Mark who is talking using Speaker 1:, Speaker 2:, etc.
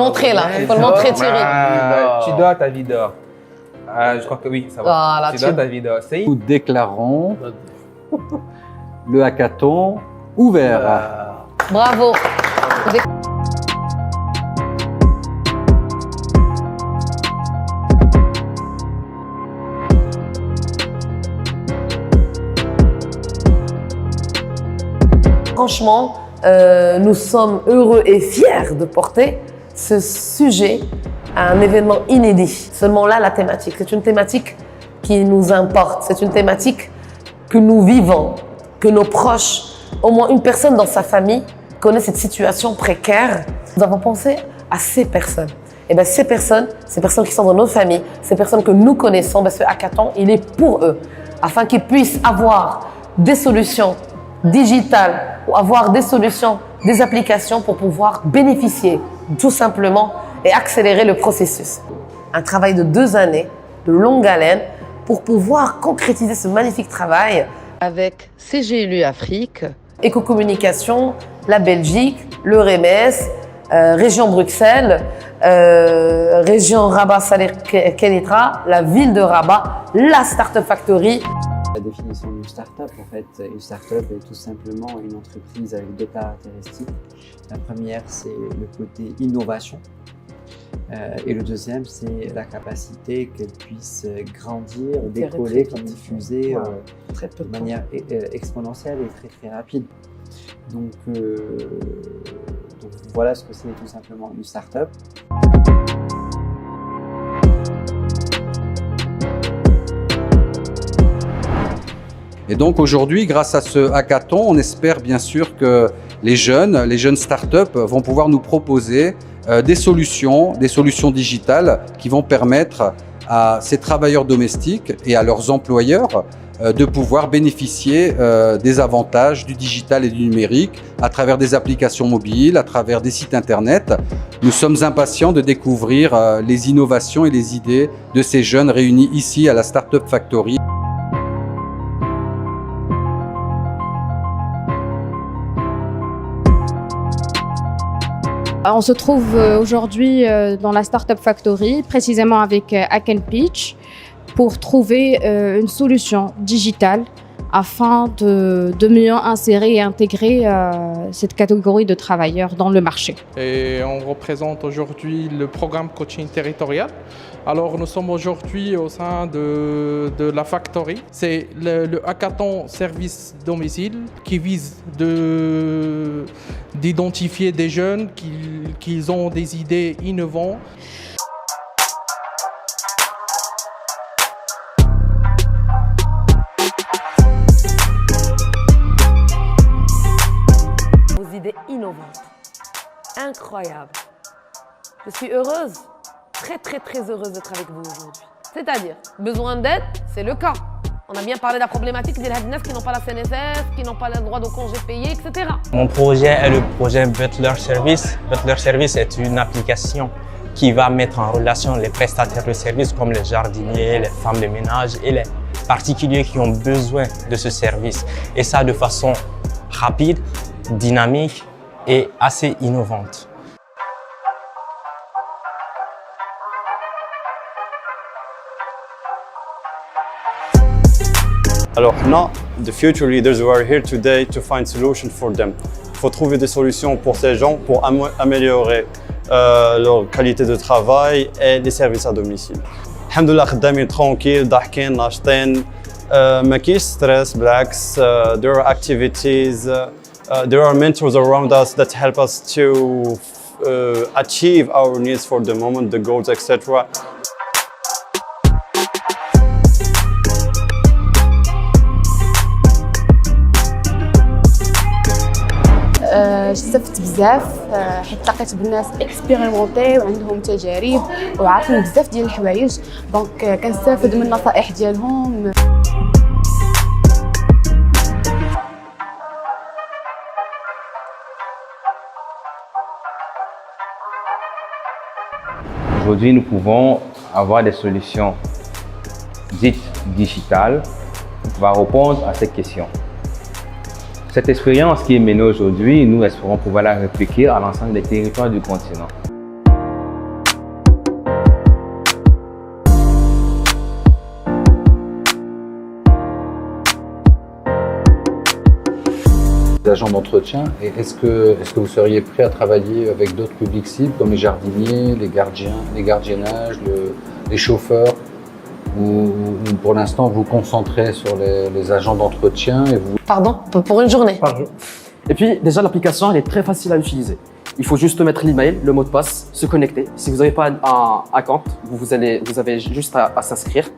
Speaker 1: montrer là, il faut le montrer Thierry.
Speaker 2: Tu dois ta vie d'or. Je crois que oui, ça va.
Speaker 1: Voilà,
Speaker 2: tu dois ta vie d'or.
Speaker 3: Nous déclarons le hackathon ouvert.
Speaker 1: Bravo. Franchement, nous sommes heureux et fiers de porter ce sujet à un événement inédit. Seulement là, la thématique, c'est une thématique qui nous importe, c'est une thématique que nous vivons, que nos proches, au moins une personne dans sa famille, connaît cette situation précaire. Nous avons pensé à ces personnes. Et bien ces personnes qui sont dans nos familles, ces personnes que nous connaissons, ce hackathon, il est pour eux, afin qu'ils puissent avoir des solutions digitales ou avoir des solutions, des applications pour pouvoir bénéficier tout simplement et accélérer le processus. Un travail de 2 années, de longue haleine, pour pouvoir concrétiser ce magnifique travail avec CGLU Afrique, Éco-Communication, la Belgique, le REMES, Région Bruxelles, Région Rabat-Salé-Kenitra, la ville de Rabat, la Startup Factory.
Speaker 4: La définition d'une start-up, en fait, une start-up est tout simplement une entreprise avec 2 caractéristiques. La première, c'est le côté innovation. Et le deuxième, c'est la capacité qu'elle puisse grandir, décoller, comme diffuser de manière exponentielle et très rapide. Donc voilà ce que c'est tout simplement une start-up.
Speaker 3: Et donc aujourd'hui, grâce à ce hackathon, on espère bien sûr que les jeunes startups vont pouvoir nous proposer des solutions digitales qui vont permettre à ces travailleurs domestiques et à leurs employeurs de pouvoir bénéficier des avantages du digital et du numérique à travers des applications mobiles, à travers des sites internet. Nous sommes impatients de découvrir les innovations et les idées de ces jeunes réunis ici à la Startup Factory.
Speaker 5: On se trouve aujourd'hui dans la Startup Factory, précisément avec Hack & Pitch, pour trouver une solution digitale afin de mieux insérer et intégrer cette catégorie de travailleurs dans le marché.
Speaker 6: Et on représente aujourd'hui le programme coaching territorial. Alors nous sommes aujourd'hui au sein de la Factory. C'est le hackathon service domicile qui vise d'identifier des jeunes qui ont des idées innovantes.
Speaker 1: Vos idées innovantes, incroyables. Je suis heureuse. Très heureuse d'être avec vous aujourd'hui. C'est-à-dire, besoin d'aide, c'est le cas. On a bien parlé de la problématique des HADNEF qui n'ont pas la CNSS, qui n'ont pas le droit de congés payés, etc.
Speaker 7: Mon projet est le projet Butler Service. Butler Service est une application qui va mettre en relation les prestataires de services comme les jardiniers, les femmes de ménage et les particuliers qui ont besoin de ce service. Et ça de façon rapide, dynamique et assez innovante.
Speaker 8: Alors, nous, the future leaders, we are here today to find solutions for them. Il faut trouver des solutions pour ces gens pour améliorer leur qualité de travail et les services à domicile. Alhamdoulilah, خدامين tranquille, ضاحكين, ناشطين, ما كاينش stress, بالعكس, there are activities, there are mentors around us that help us to achieve our needs for the moment, the goals, etc.
Speaker 5: استفدت بزاف حيت تلاقيت بالناس اكسبيريمونتي وعندهم تجارب وعارفين بزاف ديال الحوايج دونك كنستافد من النصائح ديالهم.
Speaker 9: Aujourd'hui, nous pouvons avoir des solutions dites digitales pour pouvoir répondre à cette question. Cette expérience qui est menée aujourd'hui, nous espérons pouvoir la répliquer à l'ensemble des territoires du continent.
Speaker 3: agents d'entretien. Et est-ce que vous seriez prêt à travailler avec d'autres publics cibles comme les jardiniers, les gardiens, les gardiennages, les chauffeurs, ou pour l'instant vous concentrez sur les agents d'entretien et vous...
Speaker 1: Pardon, pour une journée.
Speaker 10: Par jour. Et puis déjà l'application elle est très facile à utiliser. Il faut juste mettre l'email, le mot de passe, se connecter. Si vous n'avez pas un compte, vous avez juste à s'inscrire.